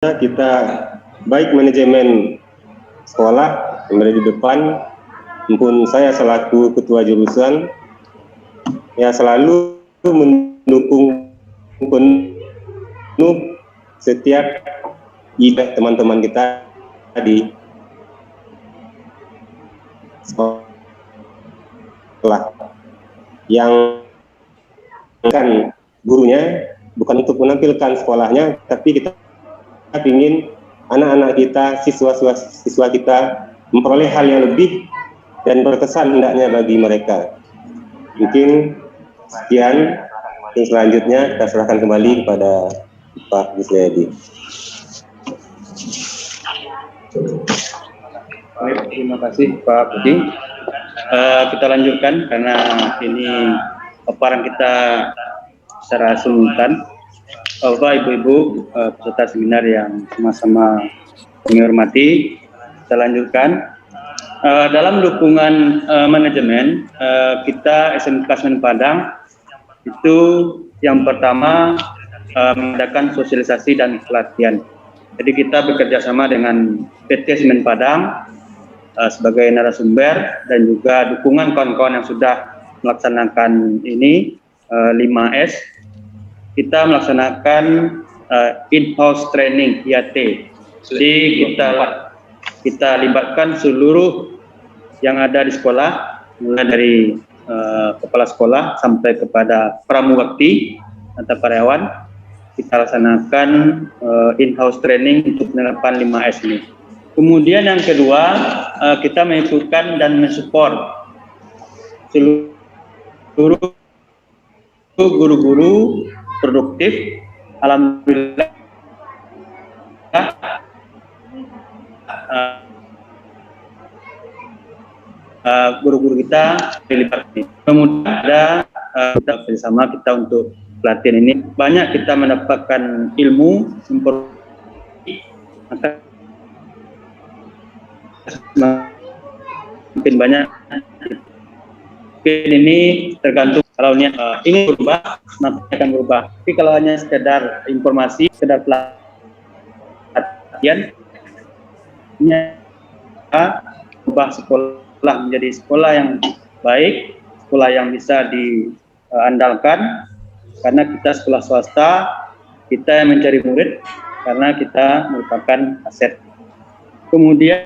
kita baik manajemen sekolah yang berada di depan maupun saya selaku ketua jurusan ya selalu mendukung penuh setiap ide teman-teman kita di sekolah yang kan gurunya bukan untuk menampilkan sekolahnya, tapi kita ingin anak-anak kita, siswa kita memperoleh hal yang lebih dan berkesan hendaknya bagi mereka. Mungkin sekian, dan selanjutnya kita serahkan kembali kepada Pak Gislayadi. Baik, terima kasih Pak Budi. Kita lanjutkan karena ini paparan kita secara simultan. Bapak, Ibu-Ibu, peserta seminar yang sama-sama kami hormati, kita lanjutkan. Dalam dukungan manajemen, kita SMK Semen Padang itu yang pertama mengadakan sosialisasi dan pelatihan. Jadi kita bekerja sama dengan PT Semen Padang sebagai narasumber dan juga dukungan kawan-kawan yang sudah melaksanakan ini 5S. Kita melaksanakan in-house training IAT. Jadi kita libatkan seluruh yang ada di sekolah, mulai dari kepala sekolah sampai kepada pramugakti atau karyawan. Kita laksanakan in-house training untuk penerapan 5S ini. Kemudian yang kedua, kita mengikutkan dan mensupport seluruh guru-guru produktif. Alhamdulillah guru-guru kita dilibatkan. Kemudian ada kita bersama kita untuk pelatihan ini. Banyak kita mendapatkan ilmu, informasi, mungkin banyak. Mungkin ini tergantung kalau ingin berubah, nanti akan berubah. Tapi kalau hanya sekedar informasi, sekedar pelatihan, ini berubah sekolah menjadi sekolah yang baik, sekolah yang bisa diandalkan, karena kita sekolah swasta, kita yang mencari murid, karena kita merupakan aset. Kemudian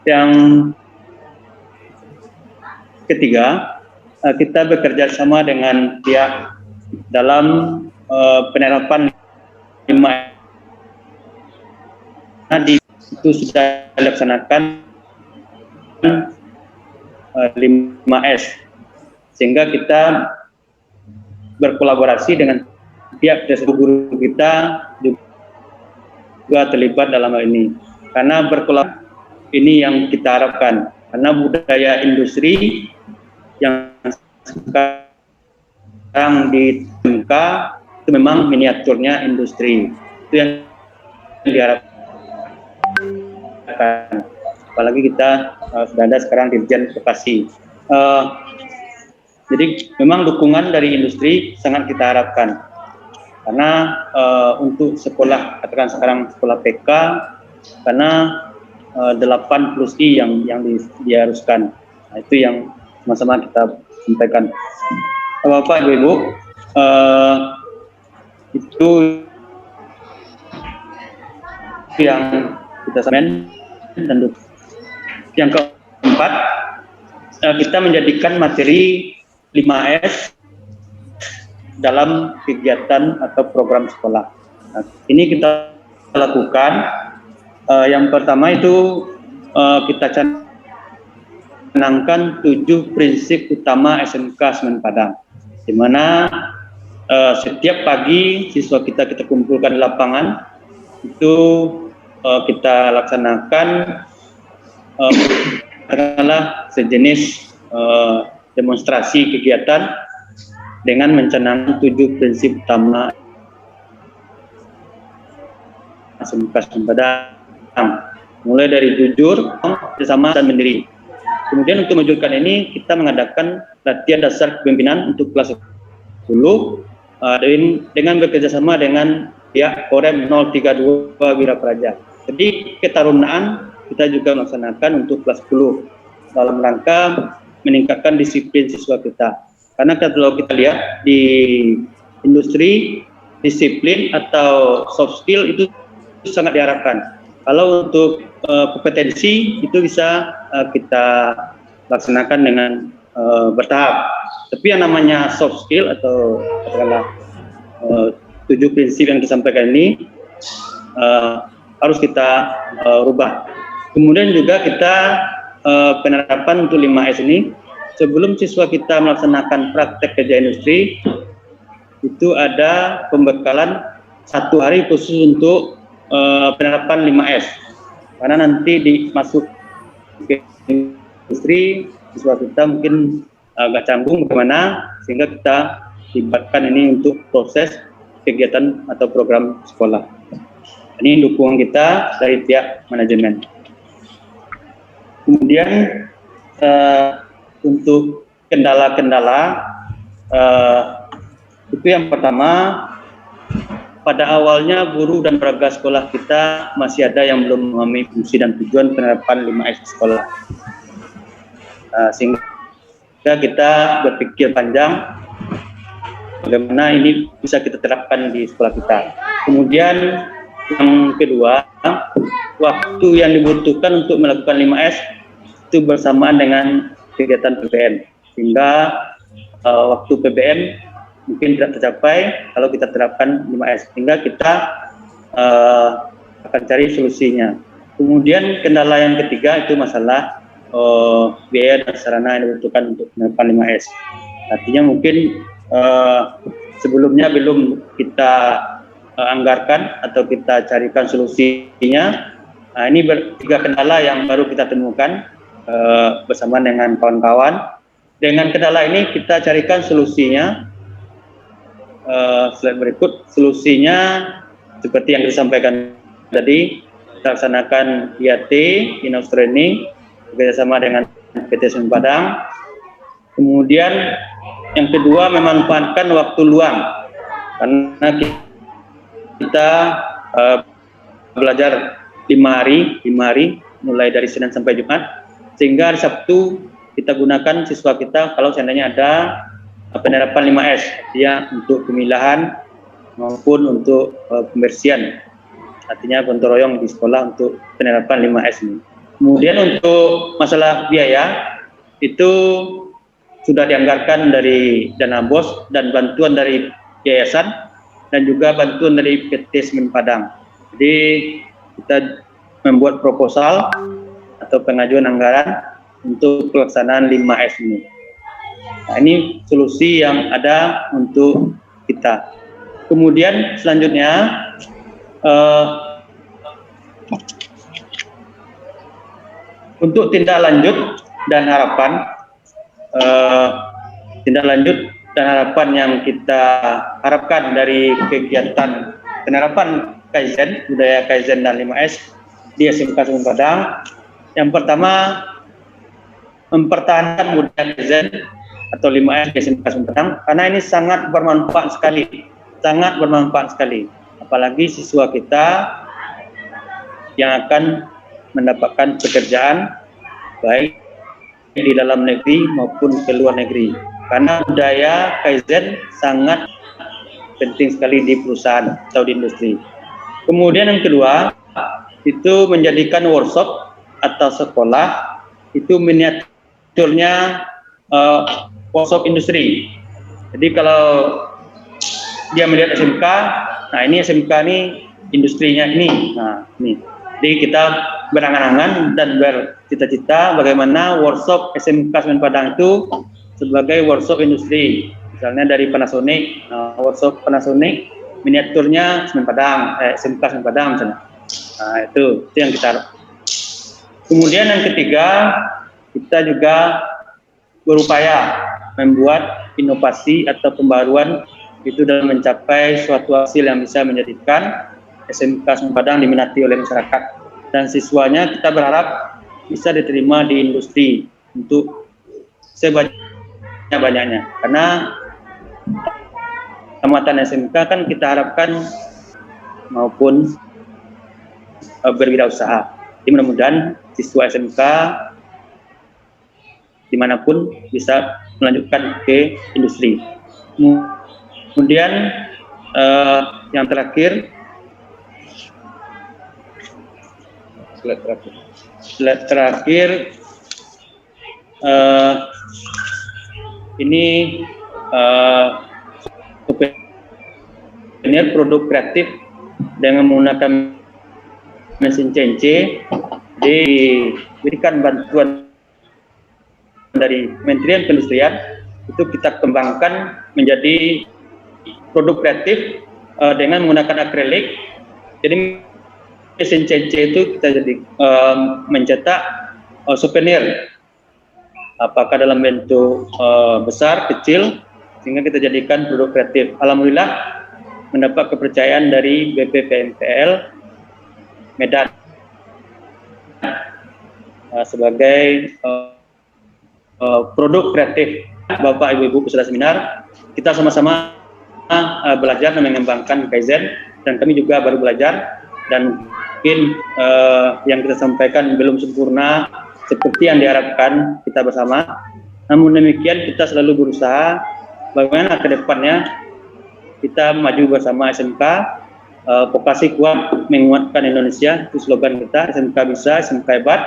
yang ketiga, kita bekerja sama dengan pihak dalam penerapan 5 itu sudah dilaksanakan 5S, sehingga kita berkolaborasi dengan pihak guru kita juga terlibat dalam hal ini, karena berkolaborasi ini yang kita harapkan, karena budaya industri yang sekarang di MK itu memang miniaturnya industri, itu yang diharapkan. Apalagi kita sudah ada sekarang Dirjen Vokasi. Jadi memang dukungan dari industri sangat kita harapkan, karena untuk sekolah, katakan sekarang sekolah PK, karena 8+I yang diharuskan. Nah, itu yang sama-sama kita sampaikan. Bapak, Ibu-Ibu, itu yang kita sampaikan. Dan yang keempat, kita menjadikan materi 5S dalam kegiatan atau program sekolah. Nah, ini kita lakukan. Yang pertama itu kita canangkan 7 prinsip utama SMK Semen Padang, di mana setiap pagi siswa kita kumpulkan di lapangan, itu kita laksanakan katakanlah sejenis demonstrasi kegiatan dengan mencanangkan 7 prinsip utama SMK Semen Padang, mulai dari jujur, bersama dan mandiri. Kemudian untuk mewujudkan ini, kita mengadakan latihan dasar kepemimpinan untuk kelas 10 dengan bekerjasama dengan ya Korem 032 Wirapraja. Jadi ketarunaan kita juga melaksanakan untuk kelas 10 dalam rangka meningkatkan disiplin siswa kita. Karena kalau kita lihat di industri, disiplin atau soft skill itu sangat diharapkan. Kalau untuk kompetensi itu bisa kita laksanakan dengan bertahap. Tapi yang namanya soft skill atau katakanlah 7 prinsip yang disampaikan ini harus kita rubah. Kemudian juga kita penerapan untuk 5S ini, sebelum siswa kita melaksanakan praktek kerja industri, itu ada pembekalan 1 hari khusus untuk penerapan 5S. Karena nanti masuk ke industri, siswa kita mungkin agak canggung bagaimana, sehingga kita libatkan ini untuk proses kegiatan atau program sekolah. Ini dukungan kita dari pihak manajemen. Kemudian untuk kendala-kendala itu yang pertama, pada awalnya guru dan perangkat sekolah kita masih ada yang belum memahami fungsi dan tujuan penerapan 5S di sekolah. Sehingga kita berpikir panjang bagaimana ini bisa kita terapkan di sekolah kita. Kemudian yang kedua, waktu yang dibutuhkan untuk melakukan 5S itu bersamaan dengan kegiatan PBM, sehingga waktu PBM mungkin tidak tercapai kalau kita terapkan 5S, sehingga kita akan cari solusinya. Kemudian kendala yang ketiga itu masalah biaya dan sarana yang dibutuhkan untuk menerapkan 5S. Artinya mungkin sebelumnya belum kita anggarkan atau kita carikan solusinya. Nah, ini 3 kendala yang baru kita temukan bersama dengan kawan-kawan. Dengan kendala ini kita carikan solusinya. Slide berikut, solusinya seperti yang disampaikan tadi, kita laksanakan IAT, in-house training, bekerjasama dengan PT Semen Padang. Kemudian yang kedua, memanfaatkan waktu luang, karena kita belajar 5 hari, mulai dari Senin sampai Jumat, sehingga hari Sabtu kita gunakan siswa kita kalau seandainya ada penerapan 5S, ya, untuk pemilahan maupun untuk pembersihan, artinya gotong royong di sekolah untuk penerapan 5S ini. Kemudian untuk masalah biaya itu sudah dianggarkan dari dana BOS dan bantuan dari yayasan dan juga bantuan dari PT Semen Padang. Jadi kita membuat proposal atau pengajuan anggaran untuk pelaksanaan 5S ini. Nah, ini solusi yang ada untuk kita. Kemudian selanjutnya untuk tindak lanjut dan harapan, yang kita harapkan dari kegiatan penerapan Kaizen, budaya Kaizen dan 5S di SMK Semen Padang. Yang pertama, mempertahankan budaya Kaizen atau 5S di SMK Semen Padang, karena ini sangat bermanfaat sekali, apalagi siswa kita yang akan mendapatkan pekerjaan baik di dalam negeri maupun ke luar negeri, karena budaya Kaizen sangat penting sekali di perusahaan atau di industri. Kemudian yang kedua, itu menjadikan workshop atau sekolah itu miniaturnya workshop industri. Jadi kalau dia melihat SMK, nah ini SMK ini industrinya ini, nah ini. Jadi kita berangan-angan dan bercita-cita bagaimana workshop SMK Semen Padang itu sebagai workshop industri. Misalnya dari Panasonic, workshop Panasonic miniaturnya Semen Padang, SMK Semen Padang misalnya. Nah itu yang kita harap. Kemudian yang ketiga, kita juga berupaya membuat inovasi atau pembaruan itu dalam mencapai suatu hasil yang bisa menjadikan SMK Semen Padang diminati oleh masyarakat, dan siswanya kita berharap bisa diterima di industri untuk sebanyak-banyaknya, karena tamatan SMK kan kita harapkan maupun berwirausaha. Jadi mudah-mudahan siswa SMK dimanapun bisa melanjutkan ke industri. Kemudian yang terakhir, slide terakhir ini souvenir produk kreatif dengan menggunakan mesin CNC, diberikan bantuan dari Kementerian Perindustrian, itu kita kembangkan menjadi produk kreatif dengan menggunakan akrilik. Jadi mesin CNC itu kita jadi mencetak souvenir, apakah dalam bentuk besar, kecil, sehingga kita jadikan produk kreatif. Alhamdulillah mendapat kepercayaan dari BPPMPL Medan sebagai produk kreatif. Bapak Ibu peserta seminar, kita sama-sama belajar dan mengembangkan Kaizen, dan kami juga baru belajar, dan mungkin yang kita sampaikan belum sempurna seperti yang diharapkan kita bersama. Namun demikian kita selalu berusaha bagaimana ke depannya kita maju bersama SMK. Vokasi kuat menguatkan Indonesia, itu slogan kita. SMK bisa, SMK hebat.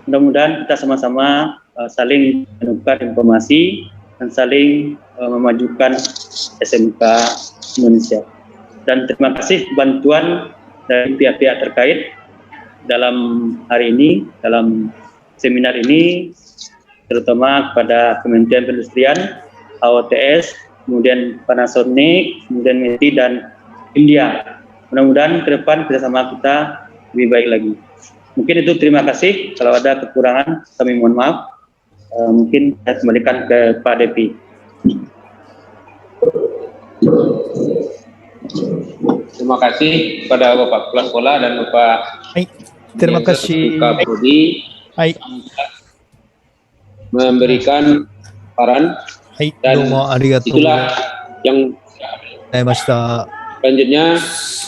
Mudah-mudahan kita sama-sama saling menukar informasi dan saling memajukan SMK Indonesia. Dan terima kasih bantuan dari pihak-pihak terkait dalam hari ini, dalam seminar ini, terutama kepada Kementerian Perindustrian, AOTS, kemudian Panasonic, kemudian METI dan India. Mudah-mudahan ke depan kerjasama kita lebih baik lagi. Mungkin itu, terima kasih. Kalau ada kekurangan, kami mohon maaf. Mungkin saya kembalikan ke Pak Depi. Terima kasih kepada Bapak Kepala Sekolah dan Bapak terima kasih Prodi memberikan saran, dan itulah yang selanjutnya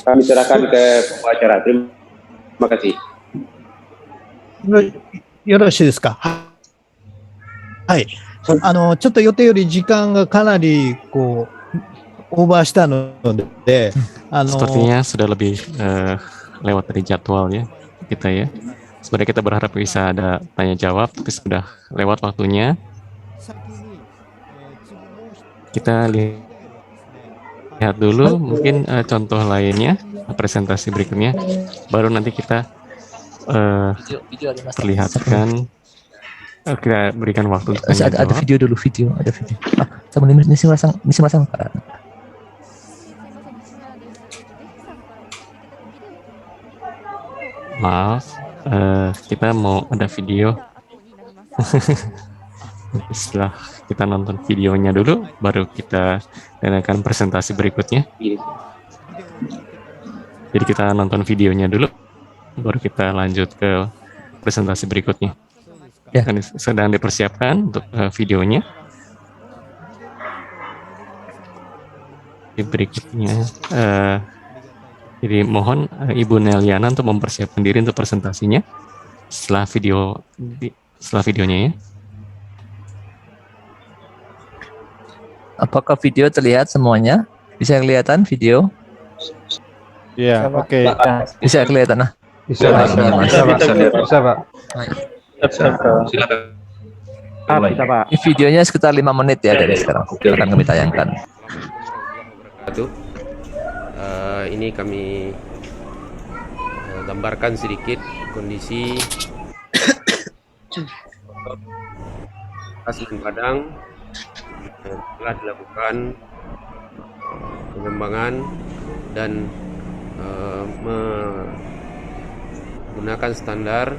kami serahkan ke pengacara. Terima kasih. よろしいですか。はい。ちょっと予定より時間がかなりオーバーしたので、sepertinya sudah lebih lewat dari jadwal ya kita ya. Sebenarnya kita berharap bisa ada tanya jawab, tapi sudah lewat waktunya. Kita lihat dulu mungkin contoh lainnya, presentasi berikutnya, baru nanti kita perlihatkan. Kita berikan waktu untuk tanya jawab. Ada video dulu, ada video. Sama ini masang Pak. Maaf, kita mau ada video. Setelah kita nonton videonya dulu, baru kita dengarkan presentasi berikutnya. Jadi kita nonton videonya dulu, baru kita lanjut ke presentasi berikutnya. Ya. Sedang dipersiapkan untuk videonya. Berikutnya, jadi mohon Ibu Neliana untuk mempersiapkan diri untuk presentasinya setelah videonya ya. Apakah video terlihat semuanya? Bisa kelihatan video? Iya, oke. Bisa kelihatan nah? Bisa, Pak. Silakan. Bisa, Pak. Ini videonya sekitar 5 menit ya dari sekarang. Akan kami tayangkan. Ini kami gambarkan sedikit kondisi Stasiun Padang telah dilakukan pengembangan dan menggunakan standar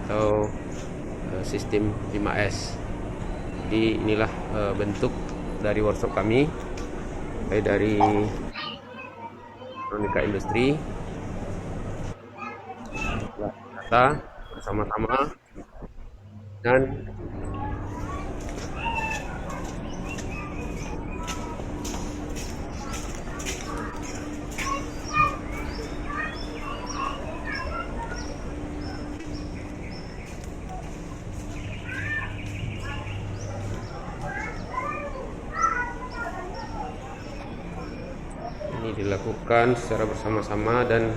atau sistem 5S. Jadi inilah bentuk dari workshop kami, mulai dari elektronika industri, data bersama-sama, dan dilakukan secara bersama-sama dan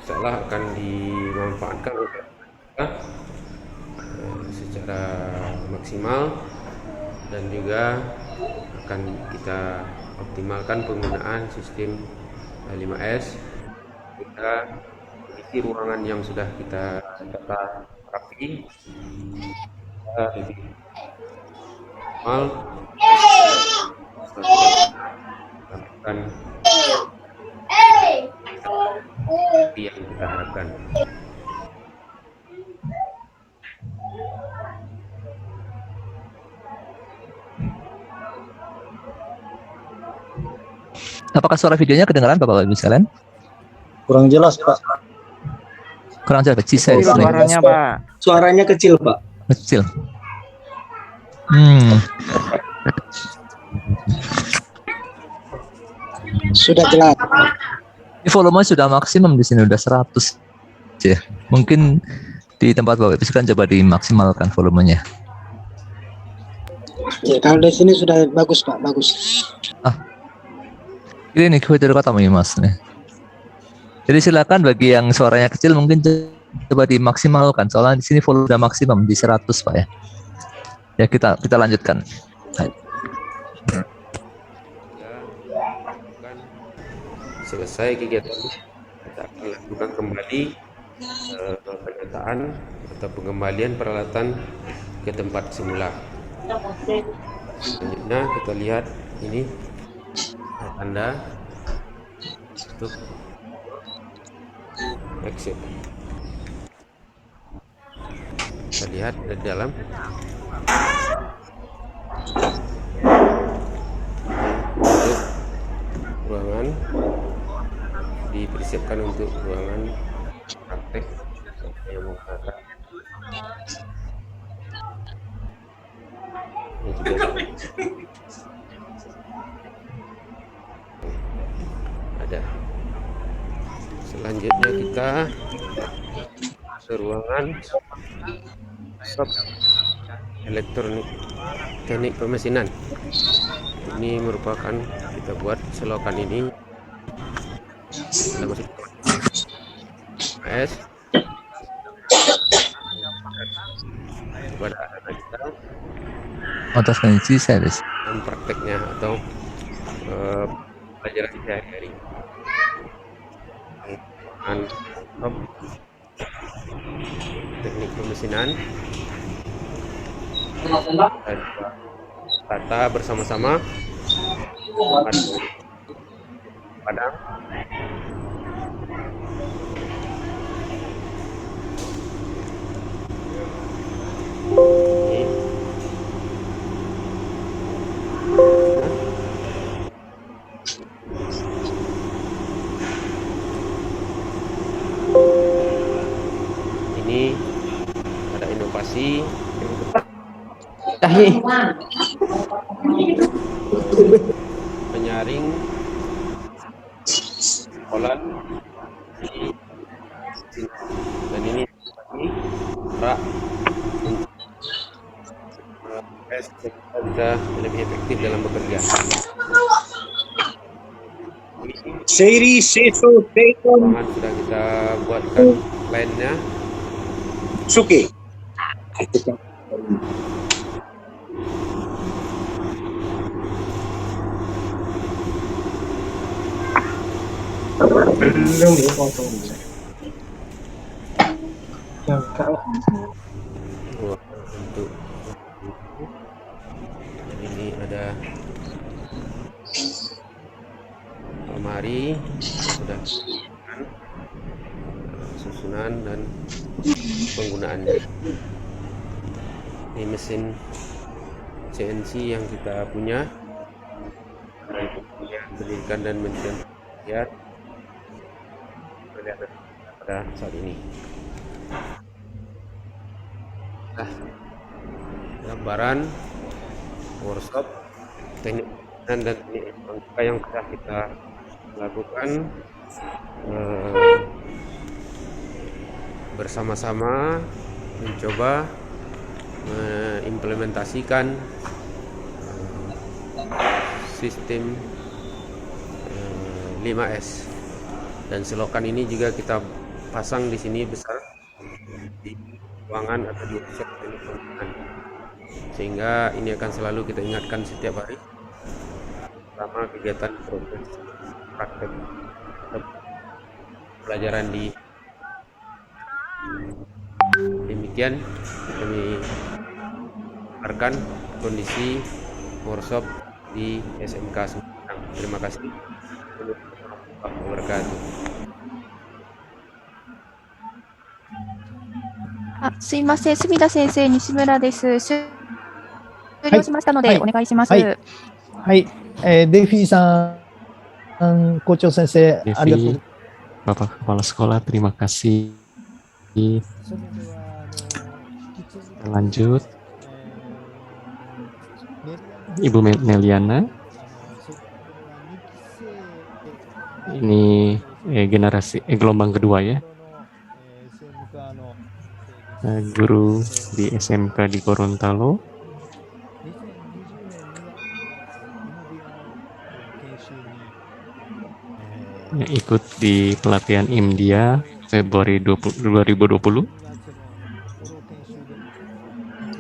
insyaallah akan dimanfaatkan oleh kita secara maksimal, dan juga akan kita optimalkan penggunaan sistem 5S. Kita isi ruangan yang sudah kita tata rapi lebih optimal, melakukan yang kita harapkan. Apakah suara videonya kedengaran Bapak-Ibu sekalian? Kurang jelas, Pak. Kurang jelas, kecil saya. Suaranya, Pak. Suaranya kecil, Pak. Kecil. Sudah jelas. Ini volume sudah maksimum di sini, udah 100 ya. Mungkin di tempat Bapak-Ibu sekalian coba dimaksimalkan volumenya. Ya, kalau di sini sudah bagus, Pak. Bagus. Ini nih kue dari kota Mas nih. Jadi silakan bagi yang suaranya kecil mungkin coba dimaksimalkan. Soalnya di sini volume sudah maksimum di 100 Pak ya. Ya kita lanjutkan. Selesai kegiatan kita akan lakukan kembali pendataan atau pengembalian peralatan ke tempat semula. Selanjutnya kita lihat ini tanda untuk exit. Kita lihat dari dalam. Untuk ruangan dipersiapkan untuk ruangan praktek yang menggunakan ini juga ada. Selanjutnya kita ke ruangan shop elektronik teknik pemesinan. Ini merupakan kita buat selokan ini kita masuk kepada anak kita Atas kunci service. dan prakteknya atau pelajaran sehari-hari. Shop teknik pemesinan dan tata bersama-sama padang ini ada inovasi penyaring kolan dan ini rak kita bisa lebih efektif dalam bekerja. Seri Seso Tekon Sudah kita buatkan lainnya. Suki. Belum dipotong. Untuk ini ada almari sudah susunan dan penggunaannya. Ini mesin CNC yang kita punya dan pendidikan dan manajemen lihat pada saat ini. Nah, gambaran workshop teknik dan teknik informatika yang sudah kita lakukan bersama-sama mencoba mengimplementasikan 5S. Dan selokan ini juga kita pasang di sini besar di ruangan atau di workshop penggunaan. Sehingga ini akan selalu kita ingatkan setiap hari selama kegiatan proses praktek pelajaran di demikian kami paparkan kondisi workshop di SMK Semarang. Terima kasih. Warahmatullahi wabarakatuh. すいません、隅田先生、西村です。終了しましたので、お願いします。はいはい、デフィさん、校長先生、ありがとう。 Devi, Bapak Kepala Sekolah, terima kasih. Kita lanjut. Ibu Neliana. Ini generasi gelombang kedua ya. Guru di SMK di Gorontalo. Yang ikut di pelatihan IMDIA Februari 2020.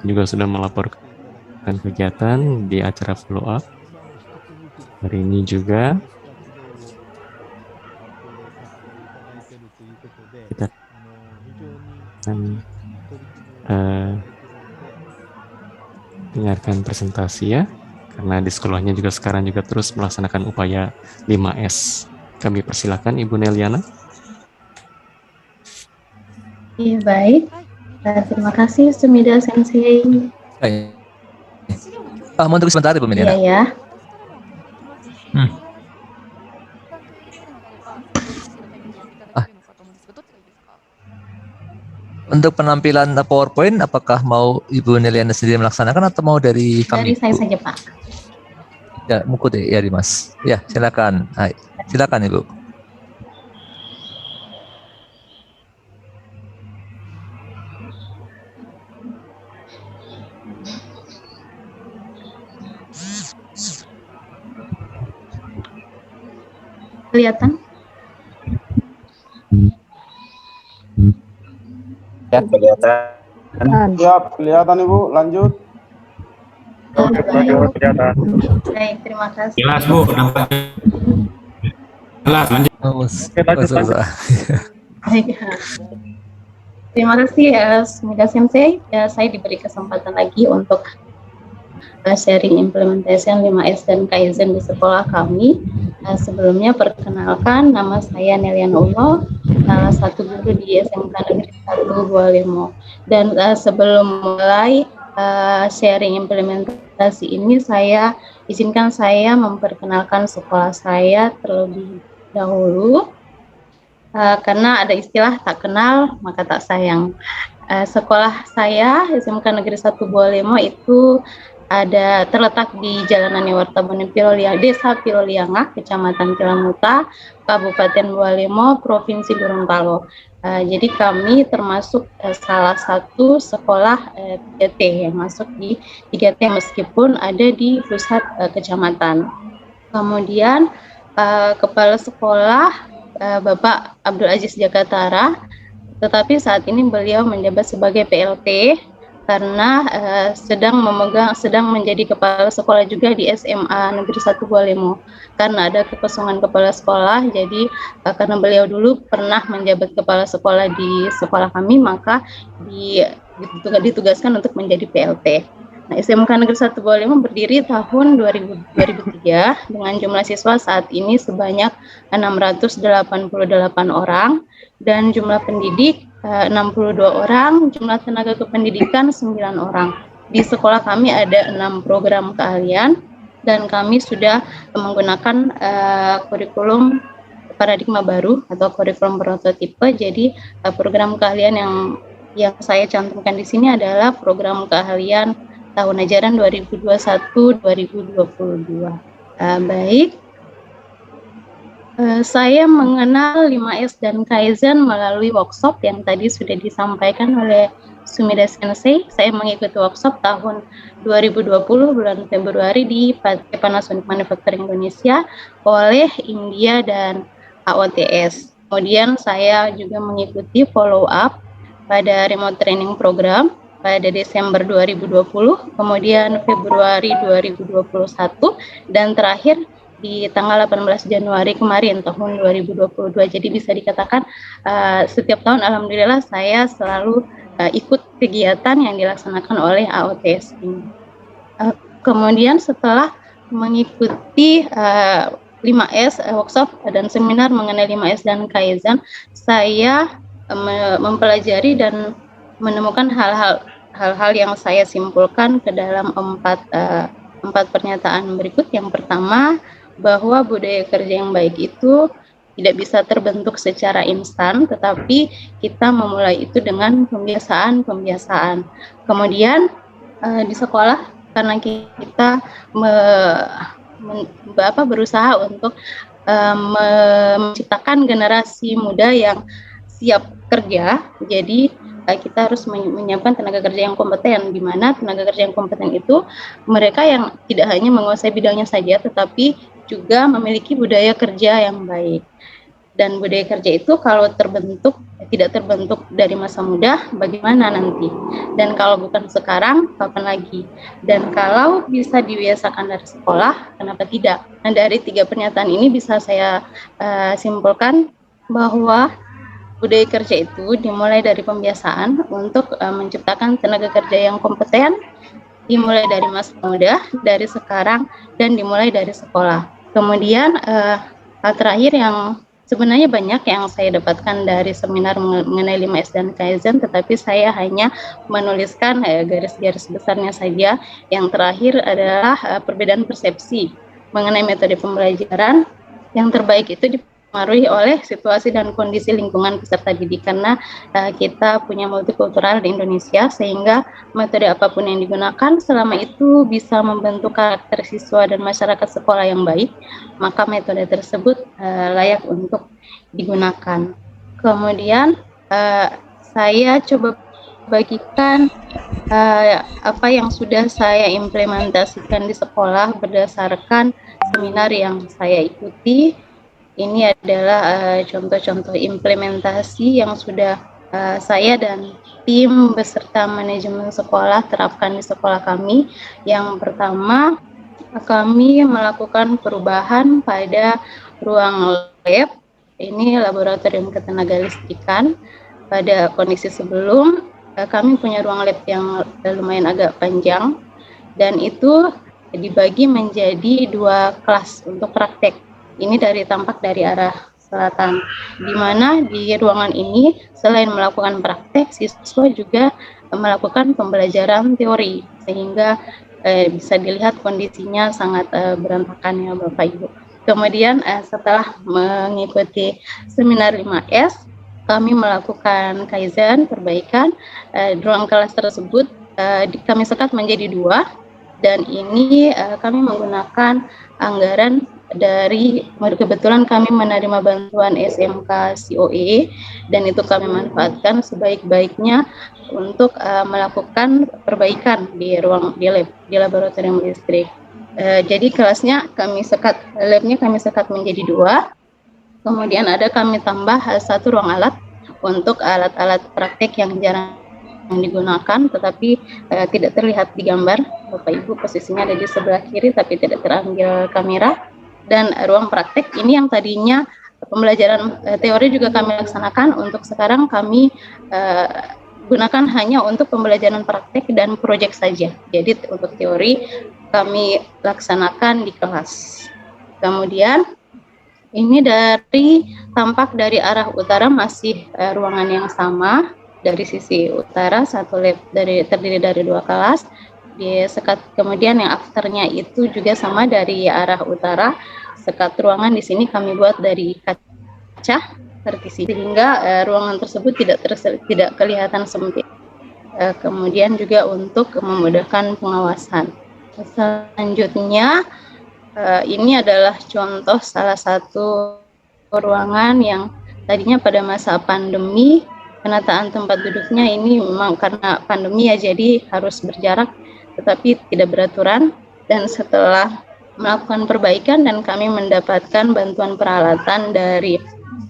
Juga sudah melaporkan kegiatan di acara follow up. Hari ini juga kita akan dengarkan presentasi ya, karena di sekolahnya juga sekarang juga terus melaksanakan upaya 5S. Kami persilakan Ibu Neliana. Iya, baik. Terima kasih Sumida Sensei. Mohon tunggu sebentar Ibu Neliana. Iya ya. Untuk penampilan PowerPoint, apakah mau Ibu Neliana sendiri melaksanakan atau mau dari kami? Dari saya saja, Pak. Ya, mukut ya, Dimas. Ya, silakan. Hai, silakan Ibu. Kelihatan? Ya, kelihatan. Siap, kelihatan Ibu. Lanjut. Baik, terima kasih. Jelas Bu, nampak. Jelas, lanjut. Baik. Terima kasih Sumida Sensei. Saya diberi kesempatan lagi untuk sharing implementation 5S dan Kaizen di sekolah kami. Sebelumnya perkenalkan, nama saya Neliana, salah satu guru di SMK Negeri 1 Bualemo. Dan sebelum mulai sharing implementasi ini, izinkan saya memperkenalkan sekolah saya terlebih dahulu. Karena ada istilah tak kenal maka tak sayang. Sekolah saya SMK Negeri 1 Bualemo itu terletak di Jalan Wartabone Desa Pilolianga, Kecamatan Kilamuta, Kabupaten Bualemo, Provinsi Gorontalo. Jadi kami termasuk salah satu sekolah 3T yang masuk di 3T meskipun ada di pusat kecamatan. Kemudian kepala sekolah Bapak Abdul Aziz Jakatara, tetapi saat ini beliau menjabat sebagai PLT karena sedang menjadi kepala sekolah juga di SMA Negeri 1 Bualemo. Karena ada kekosongan kepala sekolah, jadi karena beliau dulu pernah menjabat kepala sekolah di sekolah kami, maka ditugaskan untuk menjadi PLT. Nah, SMK Negeri 1 Bualemo berdiri tahun 2003 dengan jumlah siswa saat ini sebanyak 688 orang dan jumlah pendidik 62 orang, jumlah tenaga kependidikan 9 orang. Di sekolah kami ada 6 program keahlian dan kami sudah menggunakan kurikulum paradigma baru atau kurikulum prototipe. Jadi program keahlian yang saya cantumkan di sini adalah program keahlian tahun ajaran 2021-2022. Baik. Saya mengenal 5S dan Kaizen melalui workshop yang tadi sudah disampaikan oleh Sumida Sensei. Saya mengikuti workshop tahun 2020 bulan Februari di Panasonic Manufacturing Indonesia oleh India dan AOTS. Kemudian saya juga mengikuti follow up pada remote training program pada Desember 2020, kemudian Februari 2021, dan terakhir di tanggal 18 Januari kemarin tahun 2022. Jadi bisa dikatakan setiap tahun alhamdulillah saya selalu ikut kegiatan yang dilaksanakan oleh AOTS ini. Kemudian setelah mengikuti 5S workshop dan seminar mengenai 5S dan Kaizen, saya mempelajari dan menemukan hal-hal yang saya simpulkan ke dalam empat pernyataan berikut. Yang pertama, bahwa budaya kerja yang baik itu tidak bisa terbentuk secara instan, tetapi kita memulai itu dengan pembiasaan. Kemudian di sekolah, karena kita berusaha untuk menciptakan generasi muda yang siap kerja, jadi kita harus menyiapkan tenaga kerja yang kompeten, di mana tenaga kerja yang kompeten itu mereka yang tidak hanya menguasai bidangnya saja, tetapi juga memiliki budaya kerja yang baik. Dan budaya kerja itu kalau tidak terbentuk dari masa muda, bagaimana nanti? Dan kalau bukan sekarang, kapan lagi? Dan kalau bisa dibiasakan dari sekolah, kenapa tidak? Nah, dari 3 pernyataan ini bisa saya simpulkan bahwa budaya kerja itu dimulai dari pembiasaan untuk menciptakan tenaga kerja yang kompeten, dimulai dari masa muda, dari sekarang, dan dimulai dari sekolah. Kemudian hal terakhir yang sebenarnya banyak yang saya dapatkan dari seminar mengenai 5S dan Kaizen, tetapi saya hanya menuliskan garis-garis besarnya saja. Yang terakhir adalah perbedaan persepsi mengenai metode pembelajaran. Yang terbaik itu dipengaruhi oleh situasi dan kondisi lingkungan peserta didik, karena kita punya multikultural di Indonesia, sehingga metode apapun yang digunakan selama itu bisa membentuk karakter siswa dan masyarakat sekolah yang baik, maka metode tersebut layak untuk digunakan. Kemudian saya coba bagikan apa yang sudah saya implementasikan di sekolah berdasarkan seminar yang saya ikuti. Ini adalah contoh-contoh implementasi yang sudah saya dan tim beserta manajemen sekolah terapkan di sekolah kami. Yang pertama, kami melakukan perubahan pada ruang lab. Ini laboratorium ketenagalistrikan. Pada kondisi sebelum, kami punya ruang lab yang lumayan agak panjang, dan itu dibagi menjadi 2 kelas untuk praktek. Ini tampak dari arah selatan, di mana di ruangan ini selain melakukan praktek, siswa juga melakukan pembelajaran teori, sehingga bisa dilihat kondisinya sangat berantakan ya Bapak Ibu. Kemudian setelah mengikuti seminar 5S, kami melakukan Kaizen, perbaikan. Ruang kelas tersebut kami sekat menjadi 2, dan ini kami menggunakan anggaran dari, kebetulan kami menerima bantuan SMK COE, dan itu kami manfaatkan sebaik-baiknya untuk melakukan perbaikan di laboratorium listrik. Jadi kelasnya labnya kami sekat menjadi 2, kemudian kami tambah 1 ruang alat untuk alat-alat praktek yang jarang digunakan, tetapi tidak terlihat di gambar. Bapak Ibu, posisinya ada di sebelah kiri tapi tidak terambil kamera. Dan ruang praktek ini yang tadinya pembelajaran teori juga kami laksanakan, untuk sekarang kami gunakan hanya untuk pembelajaran praktek dan proyek saja. Jadi untuk teori kami laksanakan di kelas. Kemudian ini tampak dari arah utara masih ruangan yang sama. Dari sisi utara, 1 lab terdiri dari 2 kelas. Sekat, kemudian yang afternya itu juga sama dari arah utara. Sekat ruangan di sini kami buat dari kaca tertisi, sehingga ruangan tersebut tidak kelihatan sempit. Kemudian juga untuk memudahkan pengawasan. Selanjutnya ini adalah contoh salah satu ruangan yang tadinya pada masa pandemi penataan tempat duduknya ini memang karena pandemi ya, jadi harus berjarak tetapi tidak beraturan. Dan setelah melakukan perbaikan dan kami mendapatkan bantuan peralatan dari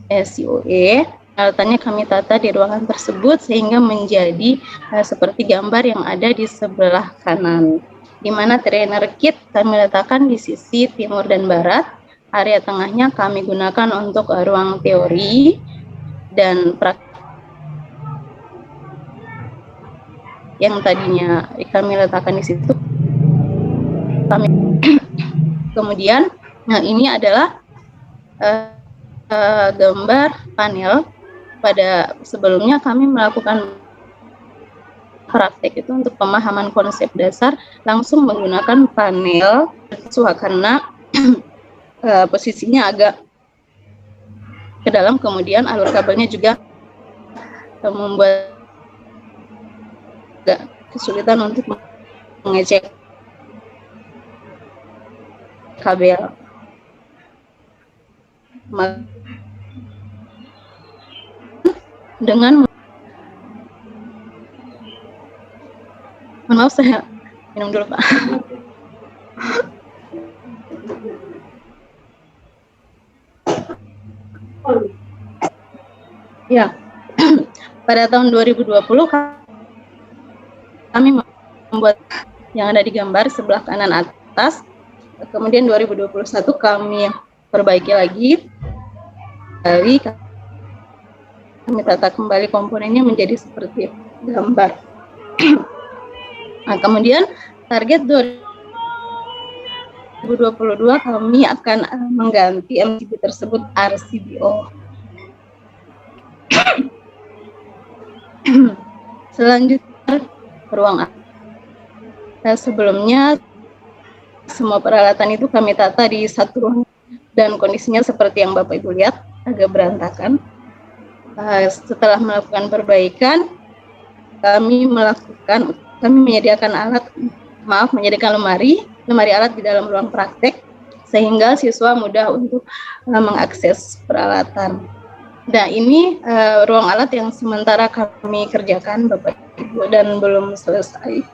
SIOE, peralatannya kami tata di ruangan tersebut sehingga menjadi seperti gambar yang ada di sebelah kanan, di mana trainer kit kami letakkan di sisi timur dan barat. Area tengahnya kami gunakan untuk ruang teori dan praktik yang tadinya kami letakkan di situ. Kami kemudian, nah ini adalah gambar panel. Pada sebelumnya kami melakukan praktek itu untuk pemahaman konsep dasar langsung menggunakan panel karena posisinya agak ke dalam, kemudian alur kabelnya juga membuat agak kesulitan untuk mengecek kabel. Dengan maaf, saya minum dulu Pak. Ya, pada tahun 2020 kami membuat yang ada di gambar sebelah kanan atas. Kemudian 2021 kami perbaiki lagi, kami tata kembali komponennya menjadi seperti gambar. Nah, kemudian target 2022 kami akan mengganti MCB tersebut RCBO. Selanjutnya ruang sebelumnya semua peralatan itu kami tata di satu ruang dan kondisinya seperti yang Bapak Ibu lihat, agak berantakan. Setelah melakukan perbaikan, kami menyediakan lemari alat di dalam ruang praktek sehingga siswa mudah untuk mengakses peralatan. Nah, ini ruang alat yang sementara kami kerjakan Bapak Ibu dan belum selesai.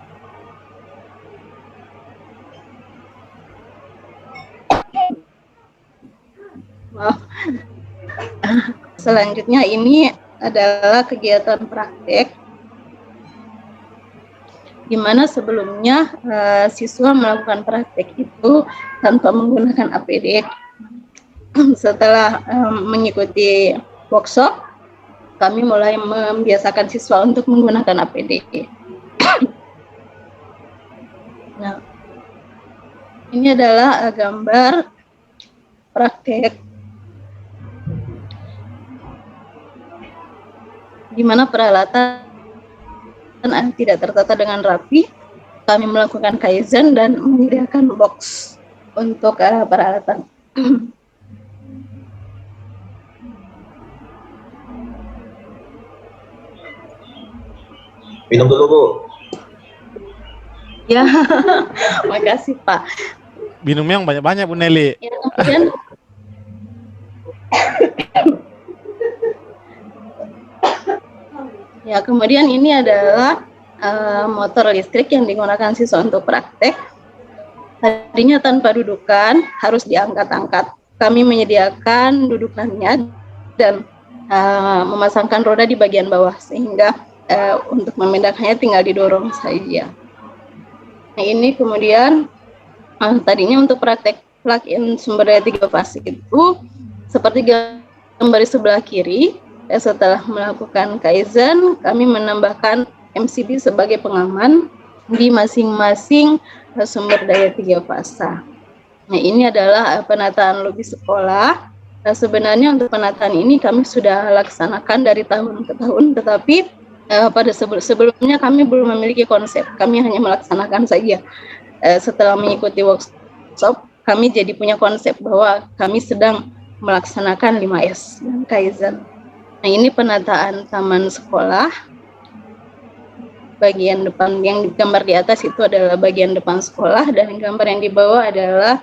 Selanjutnya ini adalah kegiatan praktek di mana sebelumnya siswa melakukan praktek itu tanpa menggunakan APD. Setelah mengikuti workshop, kami mulai membiasakan siswa untuk menggunakan APD. Nah, ini adalah gambar praktek di mana peralatan tidak tertata dengan rapi. Kami melakukan kaizen dan menyediakan box untuk peralatan. Minum dulu, Bu. Ya, makasih Pak. Minum yang banyak-banyak Bu Nelly. Ya, kemudian kemudian ini adalah motor listrik yang digunakan siswa untuk praktek. Tadinya tanpa dudukan, harus diangkat-angkat. Kami menyediakan dudukannya dan memasangkan roda di bagian bawah sehingga untuk memindahkannya tinggal didorong saja. Nah, ini kemudian tadinya untuk praktek plug-in sumber daya 3 fase itu seperti gambar di sebelah kiri. Setelah melakukan kaizen, kami menambahkan MCB sebagai pengaman di masing-masing sumber daya 3 fase. Nah, ini adalah penataan lobi sekolah. Nah, sebenarnya untuk penataan ini kami sudah laksanakan dari tahun ke tahun, tetapi pada sebelumnya kami belum memiliki konsep, kami hanya melaksanakan saja. Setelah mengikuti workshop, kami jadi punya konsep bahwa kami sedang melaksanakan 5S dan Kaizen. Nah, ini penataan taman sekolah. Bagian depan yang gambar di atas itu adalah bagian depan sekolah dan gambar yang di bawah adalah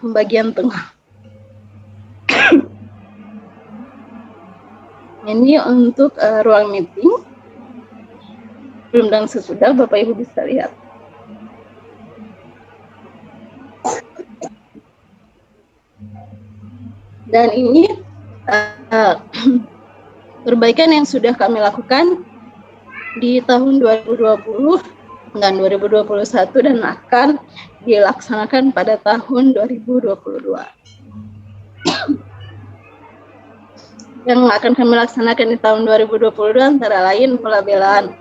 bagian tengah. Ini untuk ruang meeting. Sebelum dan sesudah Bapak Ibu bisa lihat. Dan ini perbaikan yang sudah kami lakukan di tahun 2020 dan 2021 dan akan dilaksanakan pada tahun 2022. Yang akan kami laksanakan di tahun 2022 antara lain pelabelan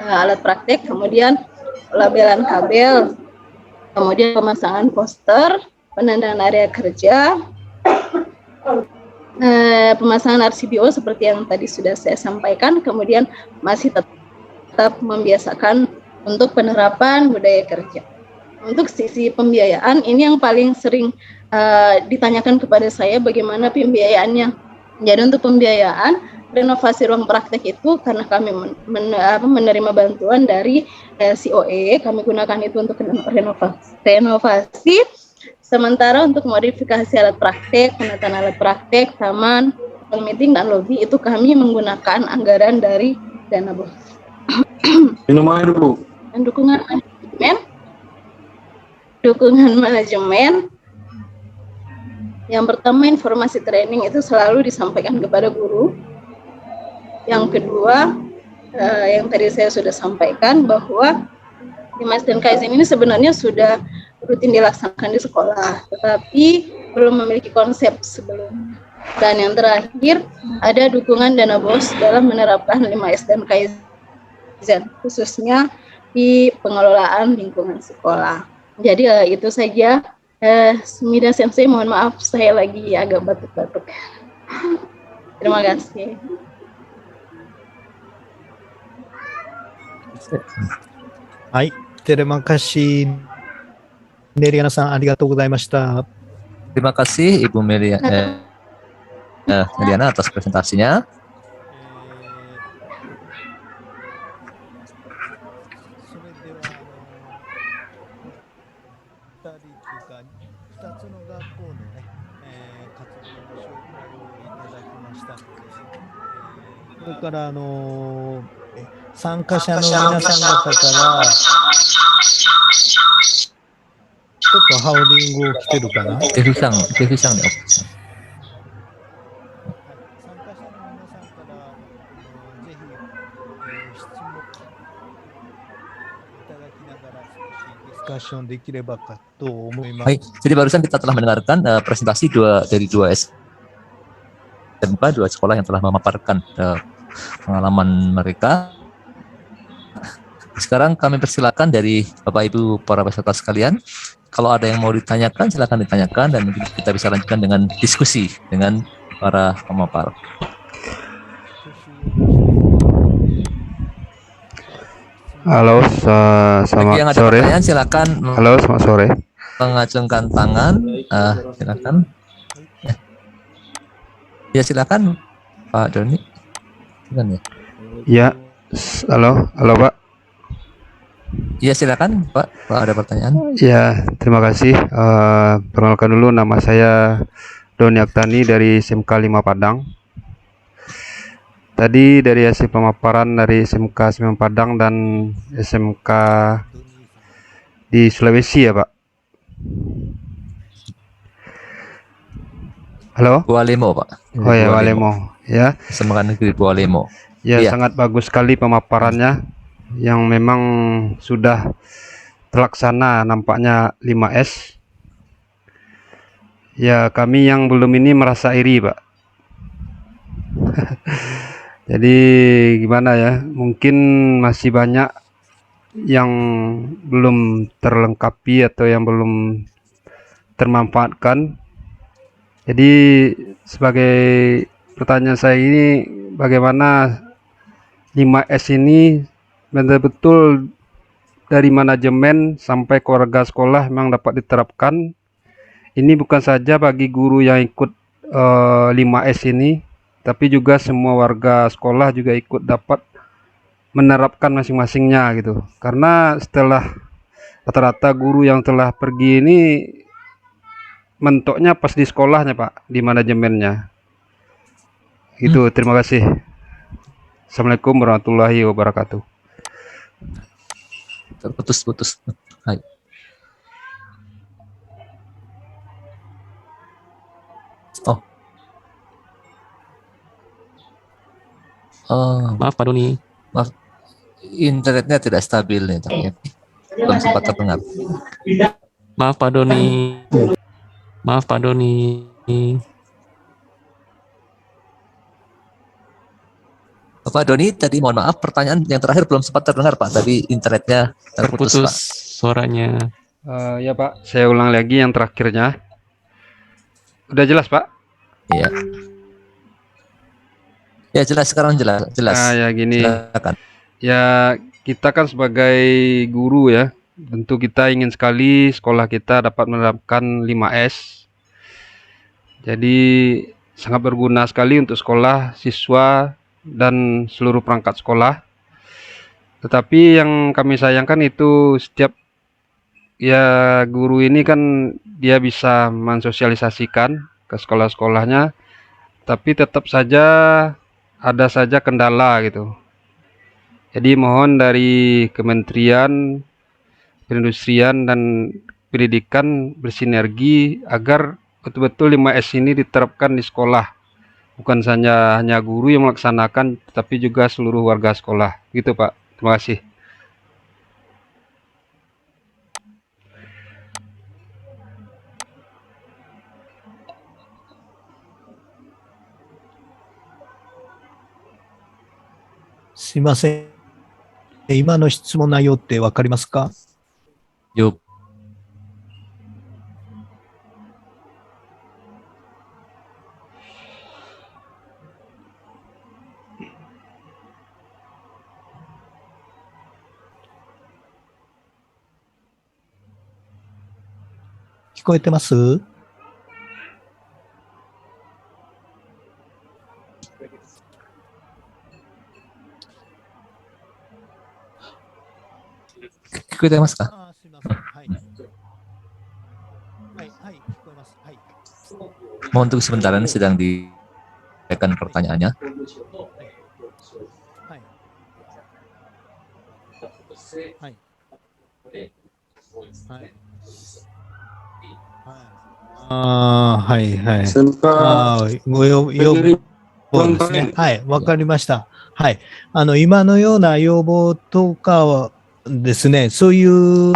alat praktek, kemudian pelabelan kabel, kemudian pemasangan poster, penandaan area kerja, pemasangan RCBO seperti yang tadi sudah saya sampaikan, kemudian masih tetap membiasakan untuk penerapan budaya kerja. Untuk sisi pembiayaan, ini yang paling sering ditanyakan kepada saya bagaimana pembiayaannya. Jadi untuk pembiayaan renovasi ruang praktek itu karena kami menerima bantuan dari COE, kami gunakan itu untuk renovasi. Sementara untuk modifikasi alat praktek, penataan alat praktek, taman, meeting dan lobby itu kami menggunakan anggaran dari dana bos. Minum air, Bu. Dan dukungan manajemen. Yang pertama, informasi training itu selalu disampaikan kepada guru. Yang kedua, yang tadi saya sudah sampaikan bahwa Limas dan Kaizen ini sebenarnya sudah rutin dilaksanakan di sekolah, tetapi belum memiliki konsep sebelumnya. Dan yang terakhir, ada dukungan dana BOS dalam menerapkan 5S dan Kaizen, khususnya di pengelolaan lingkungan sekolah. Jadi itu saja. Sumida Sensei, mohon maaf saya lagi agak batuk-batuk. Terima kasih. Hai, terima kasih. Neriana san, arigatou gozaimashita. Terima kasih Ibu Meriana atas presentasinya. Baik, jadi barusan kita telah mendengarkan presentasi dari dua SMK, dua sekolah yang telah memaparkan pengalaman mereka. Sekarang kami persilakan dari Bapak Ibu para peserta sekalian, kalau ada yang mau ditanyakan silakan ditanyakan dan mungkin kita bisa lanjutkan dengan diskusi dengan para pemapar. Halo, selamat sore. Silakan. Halo, selamat sore. Mengacungkan tangan, silakan. Ya silakan, Pak Doni. Silakan ya. Ya, halo Pak. Ya silakan Pak, ada pertanyaan. Ya, terima kasih. Perkenalkan dulu, nama saya Doni Aktani dari SMK 5 Padang. Tadi dari hasil pemaparan dari SMK 9 Padang dan SMK di Sulawesi ya Pak. Halo? Bualemo Pak. Oh ya, Bualemo ya. SMK Negeri Bualemo. Ya, sangat bagus sekali pemaparannya yang memang sudah terlaksana nampaknya 5S. Ya, kami yang belum ini merasa iri Pak. Jadi gimana ya, mungkin masih banyak yang belum terlengkapi atau yang belum termanfaatkan. Jadi sebagai pertanyaan saya ini, bagaimana 5S ini betul-betul dari manajemen sampai ke warga sekolah memang dapat diterapkan. Ini bukan saja bagi guru yang ikut 5S ini, tapi juga semua warga sekolah juga ikut dapat menerapkan masing-masingnya gitu. Karena setelah rata-rata guru yang telah pergi ini mentoknya pas di sekolahnya Pak, di manajemennya Itu terima kasih. Assalamualaikum warahmatullahi wabarakatuh. Terputus-putus. Hai. Oh. Maaf Pak Doni. Maaf, internetnya tidak stabil nih, ternyata. Belum sempat terdengar. Maaf Pak Doni. Maaf Pak Doni. Bapak Doni, tadi mohon maaf, pertanyaan yang terakhir belum sempat terdengar Pak. Tadi internetnya terputus, Pak. Suaranya. Ya Pak, saya ulang lagi yang terakhirnya. Udah jelas Pak? Iya. Ya jelas, sekarang jelas. Ya gini. Silakan. Ya kita kan sebagai guru ya, tentu kita ingin sekali sekolah kita dapat menerapkan 5S. Jadi sangat berguna sekali untuk sekolah, siswa, dan seluruh perangkat sekolah. Tetapi yang kami sayangkan itu setiap ya guru ini kan dia bisa mensosialisasikan ke sekolah-sekolahnya, tapi tetap saja ada saja kendala gitu. Jadi mohon dari Kementerian Perindustrian dan Pendidikan bersinergi agar betul-betul 5S ini diterapkan di sekolah. Bukan hanya guru yang melaksanakan, tetapi juga seluruh warga sekolah. Gitu Pak. Terima kasih. Simasen. 今の質問内容ってわかりますか？よ。聞こえてます？聞こえてますか？Mohon tunggu sebentar, ini sedang disampaikan pertanyaannya.はいはい。ご要望ですね。はい、わかりました。はい。今のような要望とかはですね、そういう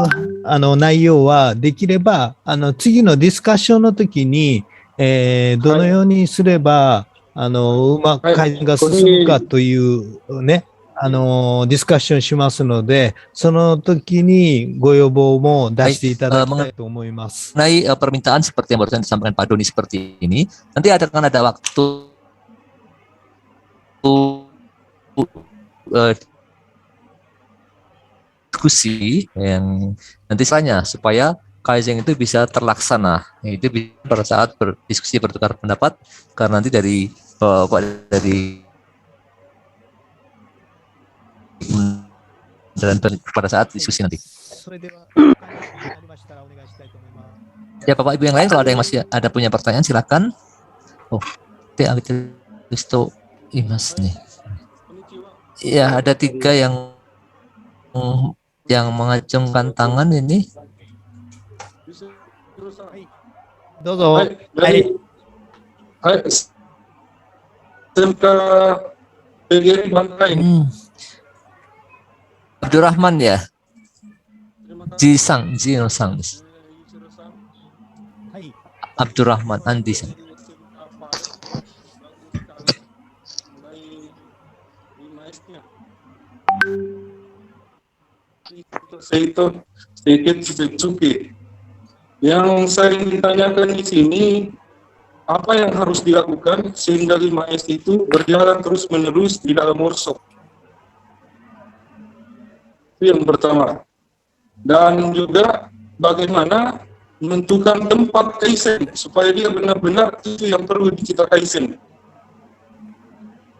内容はできれば、次のディスカッションの時に、どのようにすれば、うまく改善が進むかというね、ディスカッションしますので、その時にご要望も出していただきたいと思います。Mengenai permintaan seperti yang barusan disampaikan Pak Doni seperti ini, nanti akan ada waktu diskusi yang nanti selanjutnya supaya Kaizen itu bisa terlaksana. Itu pada saat berdiskusi bertukar pendapat, karena nanti dari dan pada saat diskusi nanti. Ya Bapak Ibu yang lain, kalau ada yang masih ada punya pertanyaan silakan. Oh, Kristo Imas nih. Ya, ada 3 yang mengacungkan tangan ini. どうぞ。はい。はい。SMK PGRI Bantaeng. Abdurrahman ya. Jino Sang. Abdurrahman Andi Sang. Saya sedikit Suki. Yang saya ingin tanyakan di sini, apa yang harus dilakukan sehingga 5S itu berjalan terus-menerus di dalam workshop? Itu yang pertama. Dan juga bagaimana menentukan tempat Kaizen supaya dia benar-benar itu yang perlu kita Kaizen.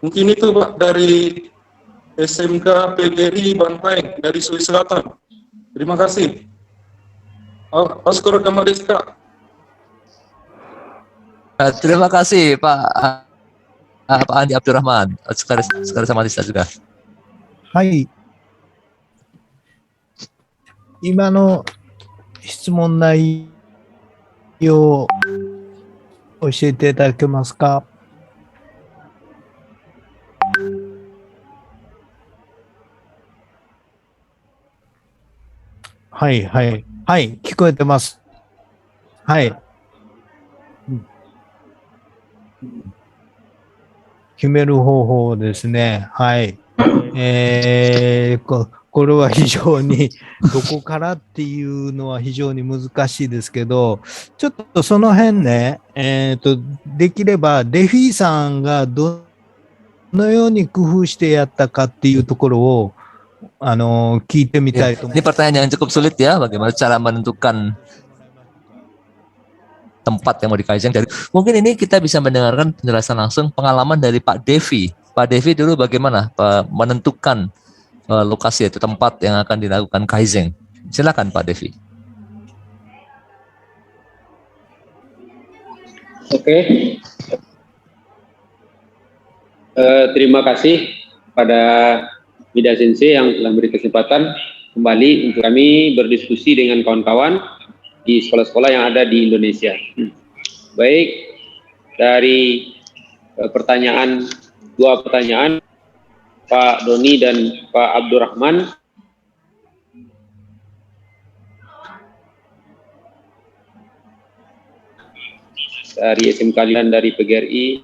Mungkin itu Pak dari SMK PGRI Bantaeng dari Sulawesi Selatan. Terima kasih. Oskar Kamadeska. Terima kasih Pak Pak Andi Abdurrahman, sekarang sama Lisa juga. はい。今の質問内容を教えていただけますか？はい、はい。はい、聞こえてます。はい。決める方法ですね。はい。これは非常に、どこからっていうのは非常に難しいですけど、ちょっとその辺ね、できればデフィーさんがどのように工夫してやったかっていうところを、聞いてみたいと思います。Ini pertanyaan yang cukup sulit ya, bagaimana cara menentukan tempat yang mau dikajian. Mungkin ini kita bisa mendengarkan penjelasan langsung pengalaman dari Pak Devi. Pak Devi dulu bagaimana menentukan lokasi atau tempat yang akan dilakukan Kaizen. Silakan Pak Devi. Oke. Terima kasih pada Mida Sensei yang telah memberi kesempatan kembali untuk kami berdiskusi dengan kawan-kawan di sekolah-sekolah yang ada di Indonesia. Baik, dari dua pertanyaan Pak Doni dan Pak Abdurrahman, dari SMK dan dari PGRI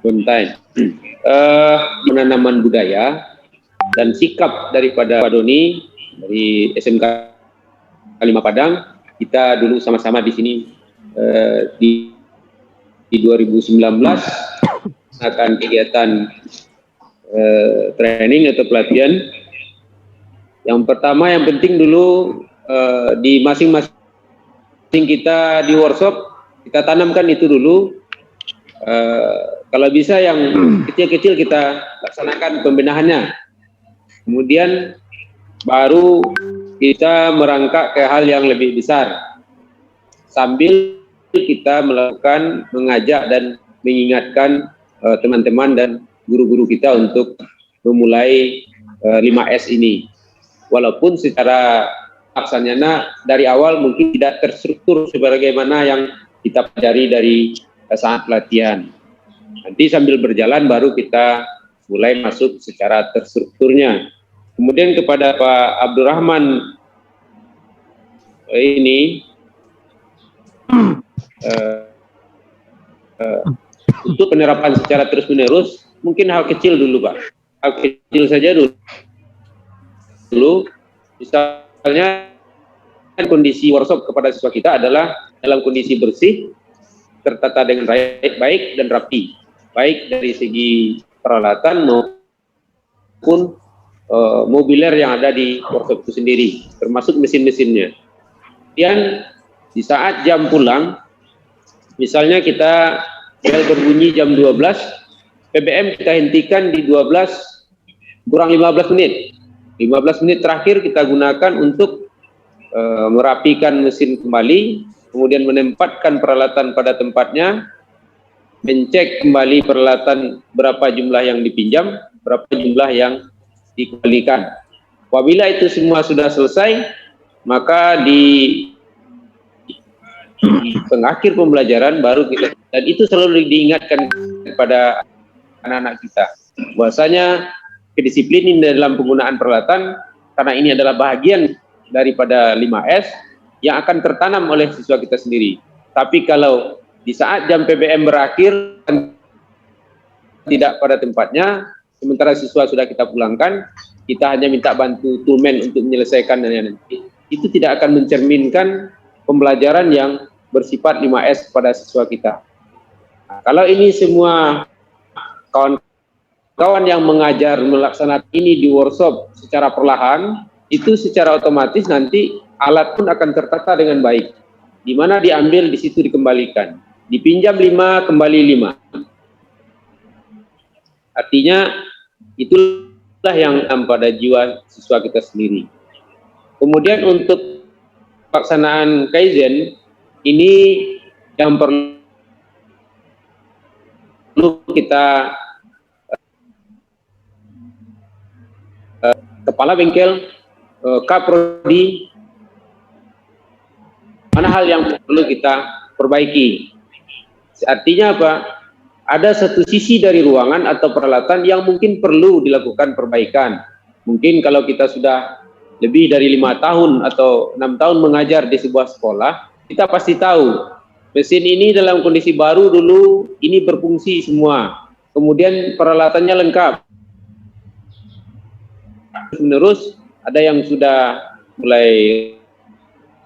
Buntain, penanaman budaya dan sikap daripada Pak Doni dari SMK 5 Padang. Kita dulu sama-sama di sini di 2019 akan kegiatan training atau pelatihan. Yang pertama, yang penting dulu di masing-masing kita di workshop kita tanamkan itu dulu. Kalau bisa yang kecil-kecil kita laksanakan pembenahannya. Kemudian baru kita merangkak ke hal yang lebih besar. Sambil kita melakukan mengajak dan mengingatkan teman-teman dan guru-guru kita untuk memulai 5S ini. Walaupun secara laksana dari awal mungkin tidak terstruktur sebagaimana yang kita pelajari dari saat pelatihan. Nanti sambil berjalan baru kita mulai masuk secara terstrukturnya. Kemudian kepada Pak Abdurrahman ini untuk penerapan secara terus-menerus mungkin hal kecil dulu Pak. Hal kecil saja dulu. Misalnya kondisi workshop kepada siswa kita adalah dalam kondisi bersih, tertata dengan baik dan rapi, baik dari segi peralatan maupun mobiler yang ada di workshop itu sendiri, termasuk mesin-mesinnya. Dan di saat jam pulang, misalnya kita bel berbunyi jam 12, PBM kita hentikan di 12 kurang 15 menit. 15 menit terakhir kita gunakan untuk merapikan mesin kembali, kemudian menempatkan peralatan pada tempatnya, mencek kembali peralatan berapa jumlah yang dipinjam, berapa jumlah yang dikembalikan. Apabila itu semua sudah selesai, maka di pengakhir pembelajaran baru kita, dan itu selalu diingatkan kepada anak-anak kita, bahwasanya kedisiplinan dalam penggunaan peralatan, karena ini adalah bagian daripada 5S yang akan tertanam oleh siswa kita sendiri. Tapi kalau di saat jam PBM berakhir tidak pada tempatnya, sementara siswa sudah kita pulangkan, kita hanya minta bantu toolman untuk menyelesaikan dan nanti, itu tidak akan mencerminkan pembelajaran yang bersifat 5S pada siswa kita. Nah, kalau ini semua kawan-kawan yang mengajar melaksanakan ini di workshop secara perlahan, itu secara otomatis nanti alat pun akan tertata dengan baik. Di mana diambil di situ dikembalikan. Dipinjam 5, kembali 5. Artinya itulah yang pada jiwa siswa kita sendiri. Kemudian untuk pelaksanaan Kaizen ini yang perlu kita kepala bengkel, Kaprodi, mana hal yang perlu kita perbaiki. Artinya apa? Ada satu sisi dari ruangan atau peralatan yang mungkin perlu dilakukan perbaikan. Mungkin kalau kita sudah lebih dari 5 tahun atau 6 tahun mengajar di sebuah sekolah, kita pasti tahu mesin ini dalam kondisi baru dulu ini berfungsi semua. Kemudian peralatannya lengkap. Terus ada yang sudah mulai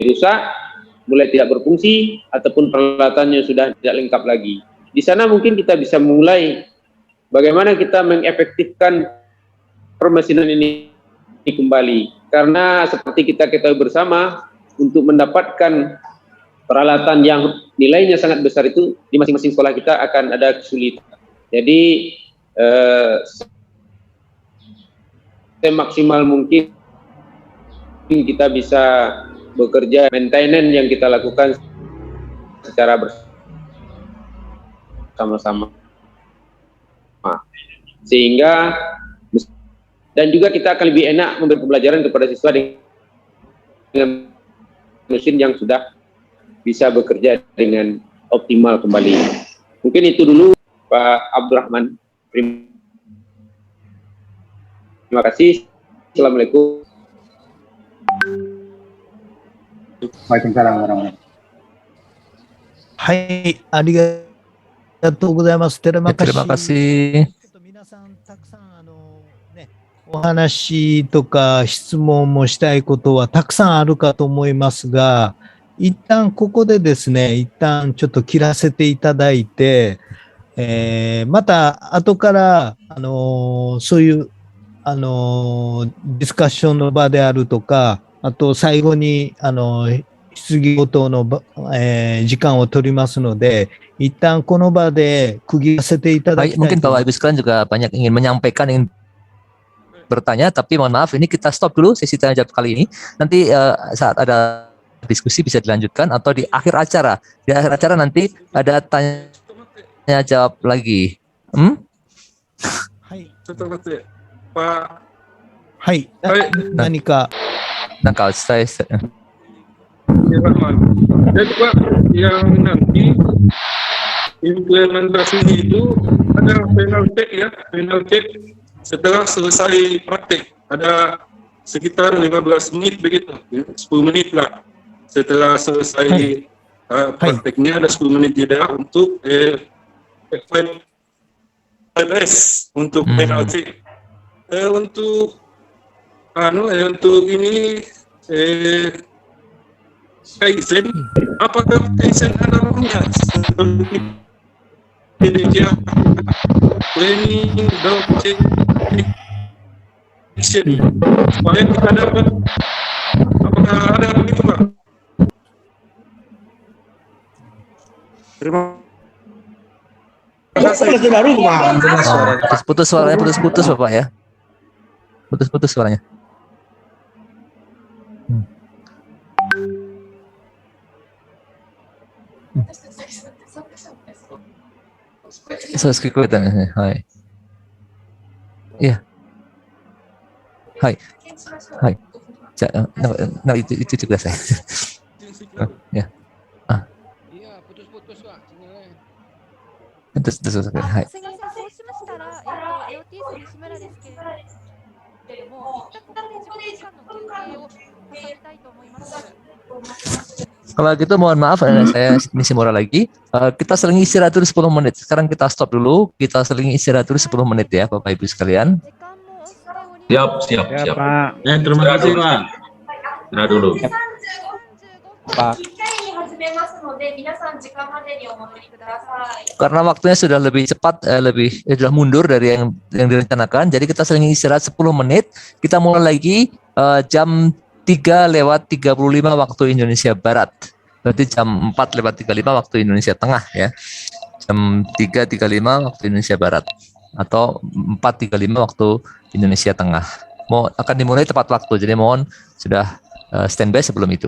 rusak, mulai tidak berfungsi, ataupun peralatannya sudah tidak lengkap lagi. Di sana mungkin kita bisa mulai bagaimana kita mengefektifkan permesinan ini kembali. Karena seperti kita ketahui bersama, untuk mendapatkan peralatan yang nilainya sangat besar itu di masing-masing sekolah kita akan ada kesulitan. Jadi semaksimal mungkin kita bisa bekerja maintenance yang kita lakukan secara bersama-sama, sehingga dan juga kita akan lebih enak memberi pembelajaran kepada siswa dengan mesin yang sudah bisa bekerja dengan optimal kembali. Mungkin itu dulu Pak Abdurrahman. Terima kasih. Assalamualaikum. Waalaikumsalam warahmatullahi wabarakatuh. Hai, arigatou gozaimasu. Terima kasih. お話とか質問もしたいことはたくさんあるかと思いますが、一旦ここでですね、一旦ちょっと切らせていただいて、また後から、そういう、ディスカッションの場であるとか、あと最後に、質疑応答の、時間を取りますので、一旦この場で区切らせていただきたい。Baik, mungkin Bapak Ibu sekalian juga banyak ingin menyampaikan, ingin bertanya, tapi mohon maaf, ini kita stop dulu sesi tanya jawab kali ini. Nanti saat ada diskusi bisa dilanjutkan atau di akhir acara. Di akhir acara nanti ada tanya jawab lagi. Pak. Hai. Nanika. Nakal saya. Jadi Pak, yang nanti implementasinya itu ada final check setelah selesai praktek, ada sekitar 15 menit begitu, 10 menit lah. Setelah selesai prakteknya ada 10 menit jeda untuk FLS untuk penalti. Untuk ini Kaizen, apakah Kaizen ada punya seperti PDJ, planning, doubting, supaya kita dapat, apakah ada begitu Pak? Terima kasih. Baru putus suaranya, putus Bapak ya, putus suaranya.そうです、聞こえたんですね。はい。いや。はい。はい。じゃあ、なんか言ってください。いや。あ。はい。すみません、そうしましたら、AOT 西村ですけれども、一旦ここで10分間の休憩を挟みたいと思います。Kalau gitu mohon maaf, saya misi moral lagi. Kita selingi istirahat dulu 10 menit. Sekarang kita stop dulu. Kita selingi istirahat dulu 10 menit ya, Bapak Ibu sekalian. Siap. Terima kasih Pak. Nah dulu. Pak. Karena waktunya sudah lebih cepat, sudah mundur dari yang direncanakan. Jadi kita selingi istirahat 10 menit. Kita mulai lagi jam 3:35 waktu Indonesia Barat. Berarti jam 4:35 waktu Indonesia Tengah ya. Jam 3:35 waktu Indonesia Barat. Atau 4:35 waktu Indonesia Tengah. Akan dimulai tepat waktu. Jadi mohon sudah standby sebelum itu.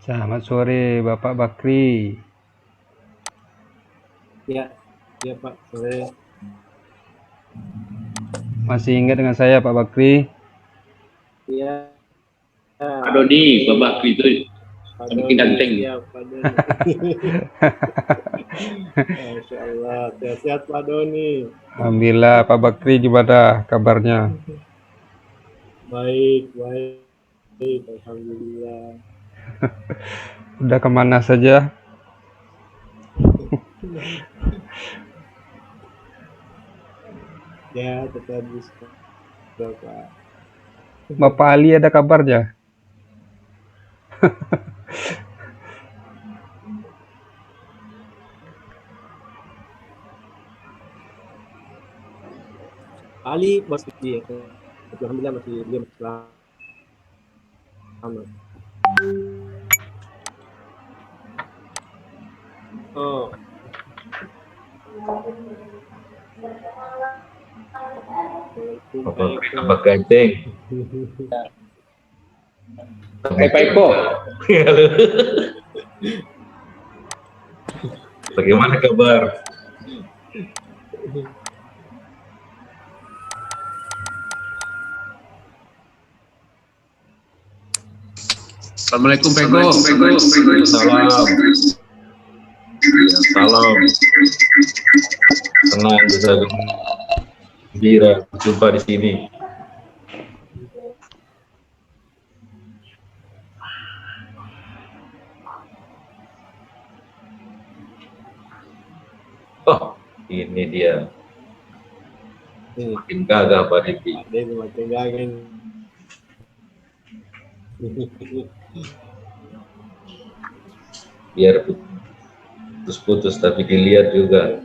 Selamat sore Bapak Bakri. Ya, ya Pak, sore. Masih ingat dengan saya Pak Bakri? Iya. Pak Doni, Pak Bakri itu makin ganteng. Ya, Pak Doni. Masya Allah, sehat-sehat Pak Doni. Alhamdulillah, Pak Bakri gimana kabarnya? Baik, baik, alhamdulillah. Udah kemana saja? Ya, tetap bisa Bapak. Bapak Ali ada kabarnya? Ali masih alhamdulillah masih dia masih selamat. Oh. Bapak tambah ganteng. Pakai Paipo. Bagaimana kabar? Assalamualaikum Peko. Salam. Ya, salam. Senang bisa gembira berjumpa di sini. Oh, ini dia. Makin gagah Pak Devi. Dia makin gagah. Biar putus-putus tapi dilihat juga.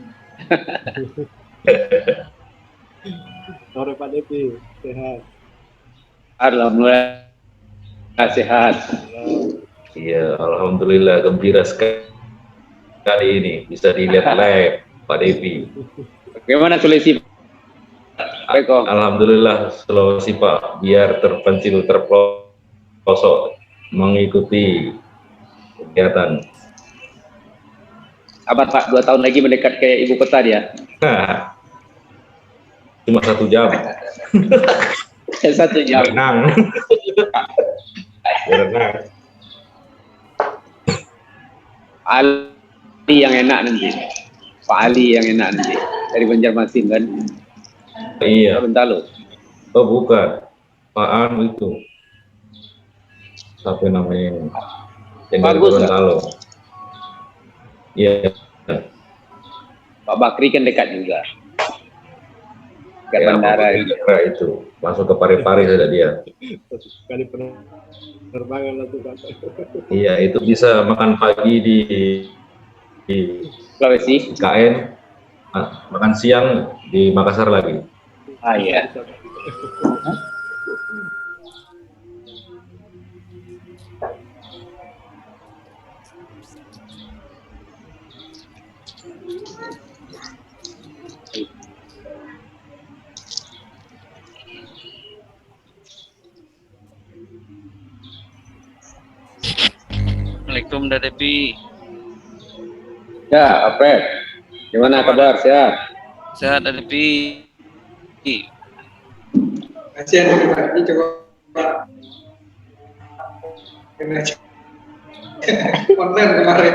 Sore Pak Devi, sehat. Alhamdulillah sehat. Iya, alhamdulillah gembira sekali ini bisa dilihat live Pak Devi. Bagaimana Sulawesi? Alhamdulillah Sulawesi Pak, biar terpencil terpelosok mengikuti kegiatan. Sabar Pak, 2 tahun lagi mendekat ke ibu kota dia. Cuma 1 jam. 1 jam. Berenang. Berenang. Ali yang enak nanti. Pak Ali yang enak nanti. Dari Banjarmasin kan? Iya. Gorontalo. Oh bukan. Pak Anu itu. Siapa namanya ini? Yang dari Gorontalo. Iya. Pak Bakri kan dekat juga. Dekat Ya, bandara itu. Masuk ke Parepare sudah dia. Sekali penerbangan lah tuh Pak. Iya, itu bisa makan pagi di Sulawesi, KN, makan siang di Makassar lagi. Ah iya. Assalamualaikum Dadepi. Ya, Apep. Gimana kabar? Sehat? Sehat Dadepi. Kasihan ini coba. Konten kemarin.